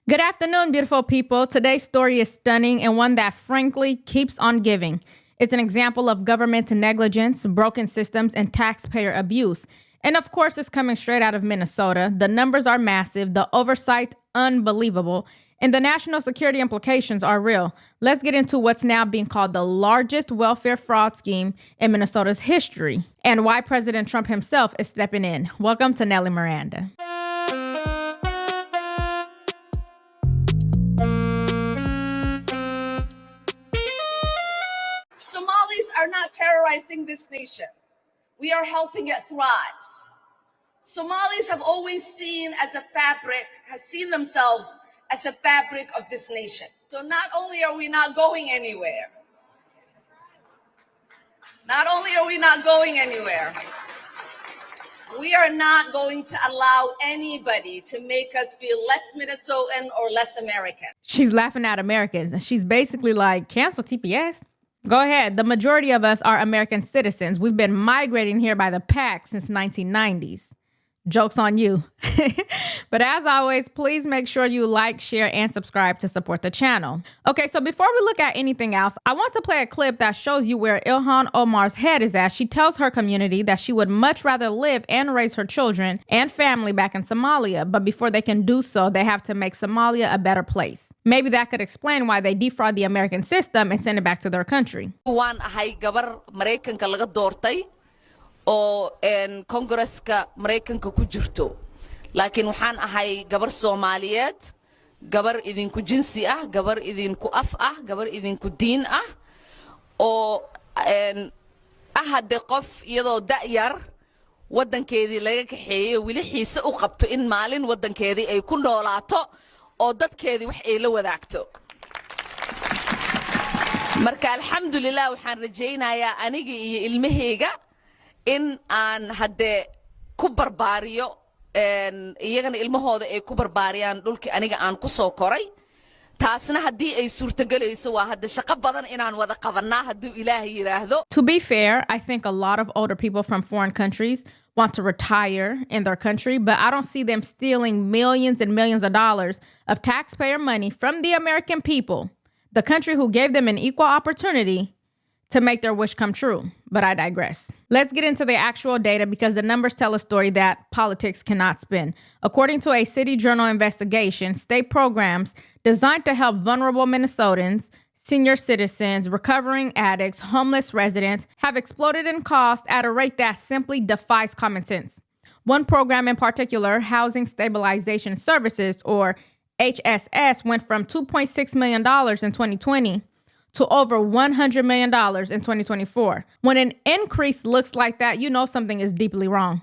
Good afternoon, beautiful people. Today's story is stunning and one that frankly keeps on giving. It's an example of government negligence, broken systems, and taxpayer abuse. And of course, it's coming straight out of Minnesota. The numbers are massive, the oversight unbelievable, and the national security implications are real. Let's get into what's now being called the largest welfare fraud scheme in Minnesota's history and why President Trump himself is stepping in. Welcome to Nellie Miranda. Somalis are not terrorizing this nation. We are helping it thrive. Somalis have always seen themselves as a fabric of this nation. So not only are we not going anywhere, we are not going to allow anybody to make us feel less Minnesotan or less American. She's laughing at Americans, and she's basically like, cancel TPS. Go ahead. The majority of us are American citizens. We've been migrating here by the pack since 1990s. Joke's on you. But as always, please make sure you like, share, and subscribe to support the channel. Okay, so before we look at anything else, I want to play a clip that shows you where Ilhan Omar's head is at. She tells her community that she would much rather live and raise her children and family back in Somalia. But before they can do so, they have to make Somalia a better place. Maybe that could explain why they defraud the American system and send it back to their country. Waan ahay gabar Mareykanka laga doortay oo Kongresska Mareykanka ku jirto. Laakiin waxaan ahay gabar Soomaaliyeed, gabar idinku jinsi ah, gabar idinku af ah, gabar idinku diin ah, oo hadde qof iyadoo da'yar wadankeedii laga kaxeeyay wili xiise u qabto in maalin wadankeedii ay ku noolaato oo dadkeedii wax ay la wadaagto. Marka alxamdulillah waxaan rajaynayaa aniga iyo ilmahayga in aan hadde ku barbaariyo iyagana ilmahooda ay ku barbaariyaan dhulkii aniga aan ku soo koray. Taasna haddii ay suurtagelayso waa hadde shaqo badan inaan wada qabanaa hadduu Ilaahay yiraahdo. To be fair, I think a lot of older people from foreign countries want to retire in their country, but I don't see them stealing millions and millions of dollars of taxpayer money from the American people, the country who gave them an equal opportunity to make their wish come true. But I digress. Let's get into the actual data because the numbers tell a story that politics cannot spin. According to a City Journal investigation, state programs designed to help vulnerable Minnesotans, senior citizens, recovering addicts, homeless residents have exploded in cost at a rate that simply defies common sense. One program in particular, Housing Stabilization Services, or HSS, went from $2.6 million in 2020 to over $100 million in 2024. When an increase looks like that, you know something is deeply wrong.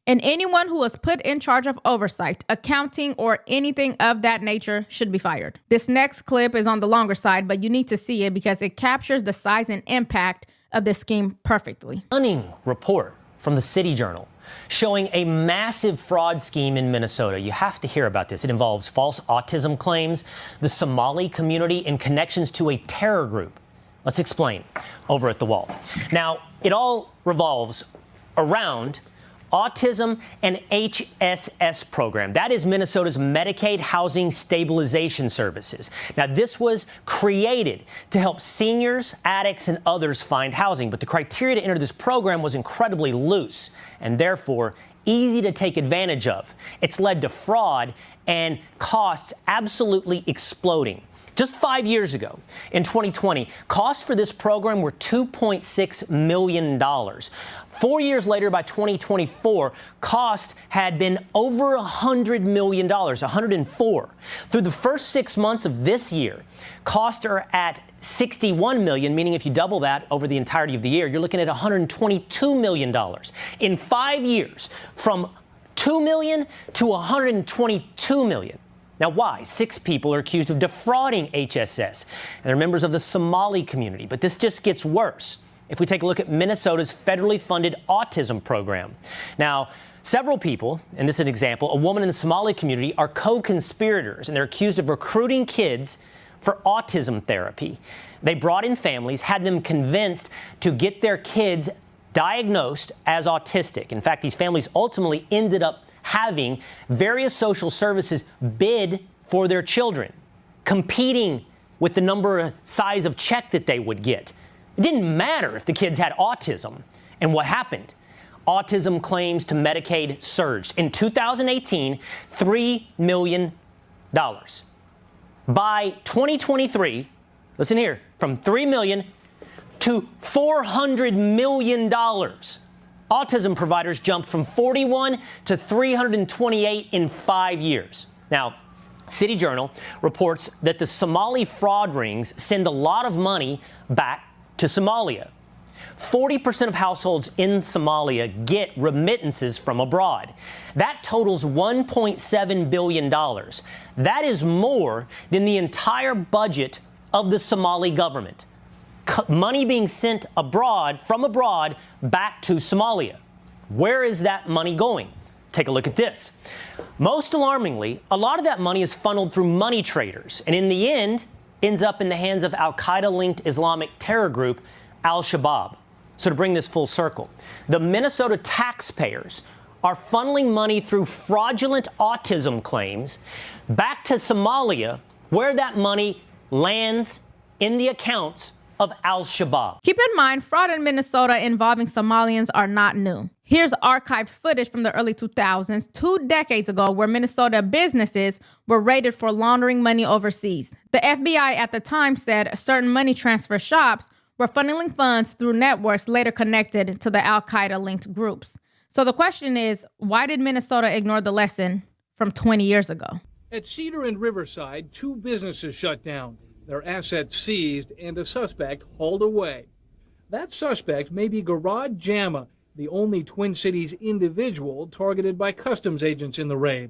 And anyone who is put in charge of oversight, accounting, or anything of that nature should be fired. This next clip is on the longer side, but you need to see it because it captures the size and impact of this scheme perfectly. Stunning report from the City Journal showing a massive fraud scheme in Minnesota. You have to hear about this. It involves false autism claims, the Somali community, and connections to a terror group. Let's explain over at The Wall. Now, it all revolves around autism and HSS program. That is Minnesota's Medicaid Housing Stabilization Services. Now, this was created to help seniors, addicts, and others find housing, but the criteria to enter this program was incredibly loose and therefore easy to take advantage of. It's led to fraud and costs absolutely exploding. Just 5 years ago, in 2020, costs for this program were $2.6 million. 4 years later, by 2024, costs had been over $100 million, 104. Through the first 6 months of this year, costs are at $61 million, meaning if you double that over the entirety of the year, you're looking at $122 million. In 5 years, from $2 million to $122 million. Now, why? 6 people are accused of defrauding HSS, and they're members of the Somali community. But this just gets worse if we take a look at Minnesota's federally funded autism program. Now, several people, and this is an example, a woman in the Somali community, are co-conspirators, and they're accused of recruiting kids for autism therapy. They brought in families, had them convinced to get their kids diagnosed as autistic. In fact, these families ultimately ended up having various social services bid for their children, competing with the size of check that they would get. It didn't matter if the kids had autism. And what happened? Autism claims to Medicaid surged. In 2018, $3 million. By 2023, listen here, from $3 million to $400 million. Autism providers jumped from 41 to 328 in 5 years. Now, City Journal reports that the Somali fraud rings send a lot of money back to Somalia. 40% of households in Somalia get remittances from abroad. That totals $1.7 billion. That is more than the entire budget of the Somali government. Money being sent abroad, from abroad, back to Somalia. Where is that money going? Take a look at this. Most alarmingly, a lot of that money is funneled through money traders, and in the end, ends up in the hands of al-Qaeda-linked Islamic terror group Al-Shabaab. So to bring this full circle, the Minnesota taxpayers are funneling money through fraudulent autism claims back to Somalia, where that money lands in the accounts of Al-Shabaab. Keep in mind, fraud in Minnesota involving Somalians are not new. Here's archived footage from the early 2000s, 2 decades ago, where Minnesota businesses were raided for laundering money overseas. The FBI at the time said certain money transfer shops were funneling funds through networks later connected to the Al-Qaeda-linked groups. So the question is, why did Minnesota ignore the lesson from 20 years ago? At Cedar and Riverside, 2 businesses shut down, their assets seized, and a suspect hauled away. That suspect may be Garad Jama, the only Twin Cities individual targeted by customs agents in the raid.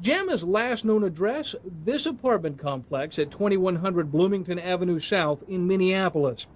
Jama's last known address, this apartment complex at 2100 Bloomington Avenue South in Minneapolis.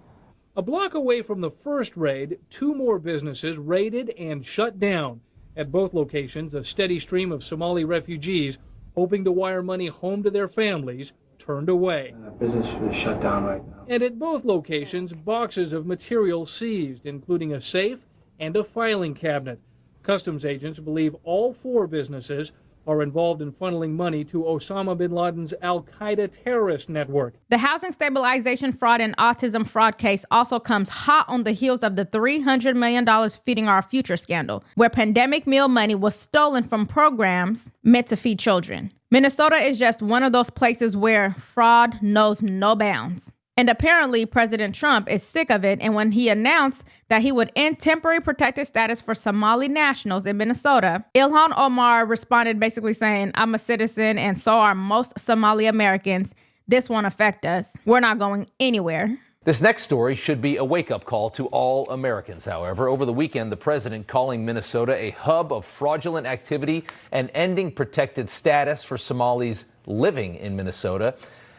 A block away from the first raid, 2 more businesses raided and shut down. At both locations, a steady stream of Somali refugees hoping to wire money home to their families turned away. Business is shut down right now. And at both locations, boxes of material seized, including a safe and a filing cabinet. Customs agents believe all 4 businesses are involved in funneling money to Osama bin Laden's al-Qaeda terrorist network. The housing stabilization fraud and autism fraud case also comes hot on the heels of the $300 million Feeding Our Future scandal, where pandemic meal money was stolen from programs meant to feed children. Minnesota is just one of those places where fraud knows no bounds. And apparently, President Trump is sick of it, and when he announced that he would end temporary protected status for Somali nationals in Minnesota, Ilhan Omar responded basically saying, "I'm a citizen, and so are most Somali Americans. This won't affect us. We're not going anywhere." This next story should be a wake-up call to all Americans, however. Over the weekend, the president calling Minnesota a hub of fraudulent activity and ending protected status for Somalis living in Minnesota,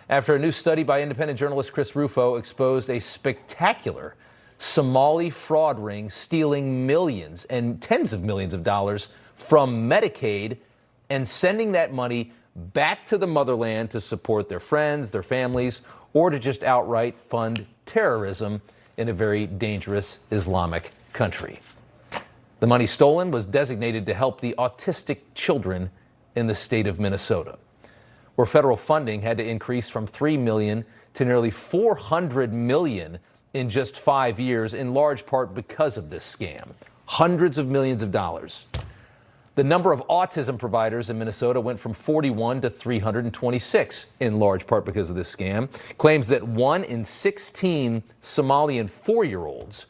after a new study by independent journalist Chris Rufo exposed a spectacular Somali fraud ring stealing millions and tens of millions of dollars from Medicaid and sending that money back to the motherland to support their friends, their families, or to just outright fund terrorism in a very dangerous Islamic country. The money stolen was designated to help the autistic children in the state of Minnesota, where federal funding had to increase from $3 million to nearly $400 million in just 5 years, in large part because of this scam. Hundreds of millions of dollars. The number of autism providers in Minnesota went from 41 to 326, in large part because of this scam. Claims that 1 in 16 Somalian 4-year-olds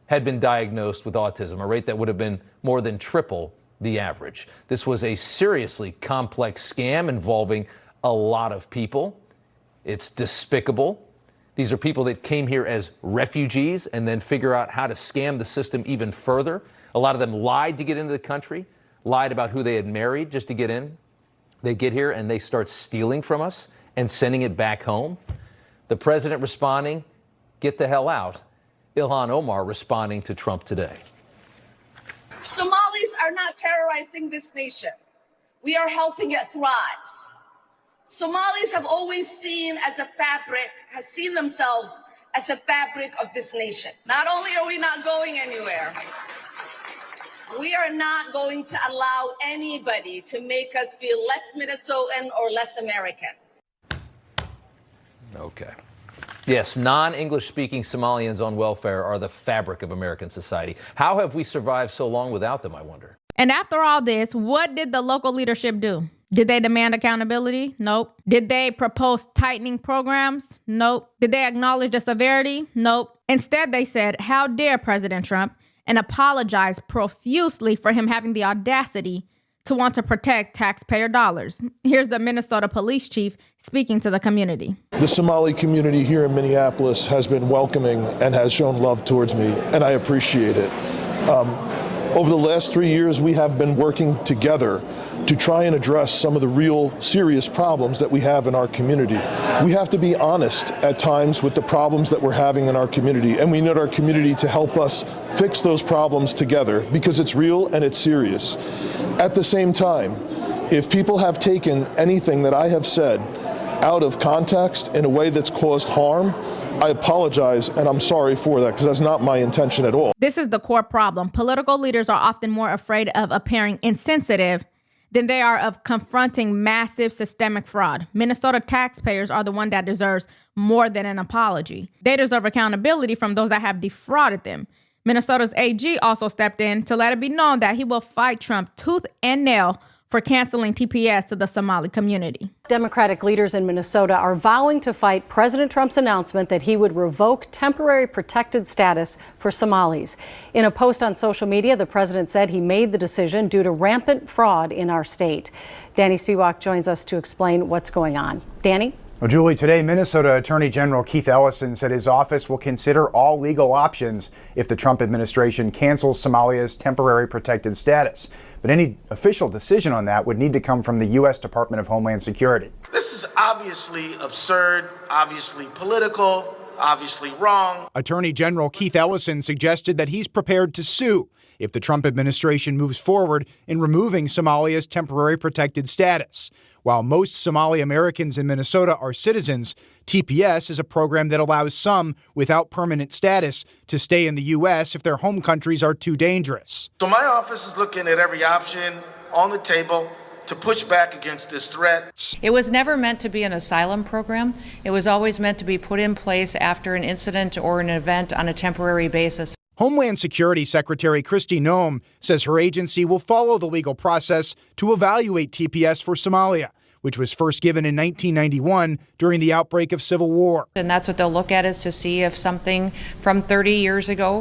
had been diagnosed with autism, a rate that would have been more than triple the average. This was a seriously complex scam involving a lot of people. It's despicable. These are people that came here as refugees and then figure out how to scam the system even further. A lot of them lied to get into the country, lied about who they had married just to get in. They get here and they start stealing from us and sending it back home. The president responding, "Get the hell out." Ilhan Omar responding to Trump today. Somalis are not terrorizing this nation. We are helping it thrive. Somalis have always seen themselves as a fabric of this nation. Not only are we not going anywhere, We are not going to allow anybody to make us feel less Minnesotan or less American. Okay. Yes, non-English speaking Somalians on welfare are the fabric of American society. How have we survived so long without them, I wonder? And after all this, what did the local leadership do? Did they demand accountability? Nope. Did they propose tightening programs? Nope. Did they acknowledge the severity? Nope. Instead, they said, "How dare President Trump?" and apologized profusely for him having the audacity to want to protect taxpayer dollars. Here's the Minnesota police chief speaking to the community. The Somali community here in Minneapolis has been welcoming and has shown love towards me, and I appreciate it. Over the last 3 years, we have been working together to try and address some of the real serious problems that we have in our community. We have to be honest at times with the problems that we're having in our community, and we need our community to help us fix those problems together because it's real and it's serious. At the same time, if people have taken anything that I have said out of context in a way that's caused harm, I apologize, and I'm sorry for that, because that's not my intention at all. This is the core problem. Political leaders are often more afraid of appearing insensitive than they are of confronting massive systemic fraud. Minnesota taxpayers are the one that deserves more than an apology. They deserve accountability from those that have defrauded them. Minnesota's AG also stepped in to let it be known that he will fight Trump tooth and nail for canceling TPS to the Somali community. Democratic leaders in Minnesota are vowing to fight President Trump's announcement that he would revoke temporary protected status for Somalis. In a post on social media, the president said he made the decision due to rampant fraud in our state. Danny Spiewak joins us to explain what's going on. Danny? Well, Julie, today Minnesota Attorney General Keith Ellison said his office will consider all legal options if the Trump administration cancels Somalia's temporary protected status. But any official decision on that would need to come from the U.S. Department of Homeland Security. This is obviously absurd, obviously political, obviously wrong. Attorney General Keith Ellison suggested that he's prepared to sue if the Trump administration moves forward in removing Somalia's temporary protected status. While most Somali Americans in Minnesota are citizens, TPS is a program that allows some without permanent status to stay in the U.S. if their home countries are too dangerous. So my office is looking at every option on the table to push back against this threat. It was never meant to be an asylum program. It was always meant to be put in place after an incident or an event on a temporary basis. Homeland Security Secretary Kristi Noem says her agency will follow the legal process to evaluate TPS for Somalia, which was first given in 1991 during the outbreak of civil war. And that's what they'll look at, is to see if something from 30 years ago,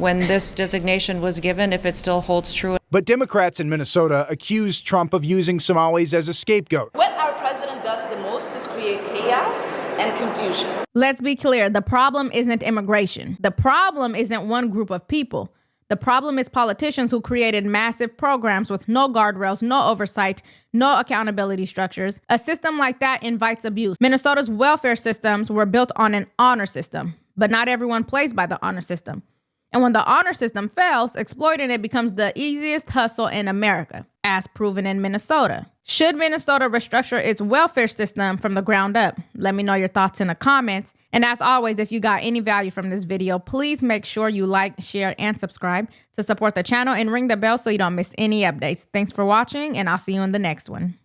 when this designation was given, if it still holds true. But Democrats in Minnesota accused Trump of using Somalis as a scapegoat. What our president does the most is create chaos and confusion. Let's be clear. The problem isn't immigration. The problem isn't one group of people. The problem is politicians who created massive programs with no guardrails, no oversight, no accountability structures. A system like that invites abuse. Minnesota's welfare systems were built on an honor system, but not everyone plays by the honor system. And when the honor system fails, exploiting it becomes the easiest hustle in America, as proven in Minnesota. Should Minnesota restructure its welfare system from the ground up? Let me know your thoughts in the comments. And as always, if you got any value from this video, please make sure you like, share, and subscribe to support the channel and ring the bell so you don't miss any updates. Thanks for watching, and I'll see you in the next one.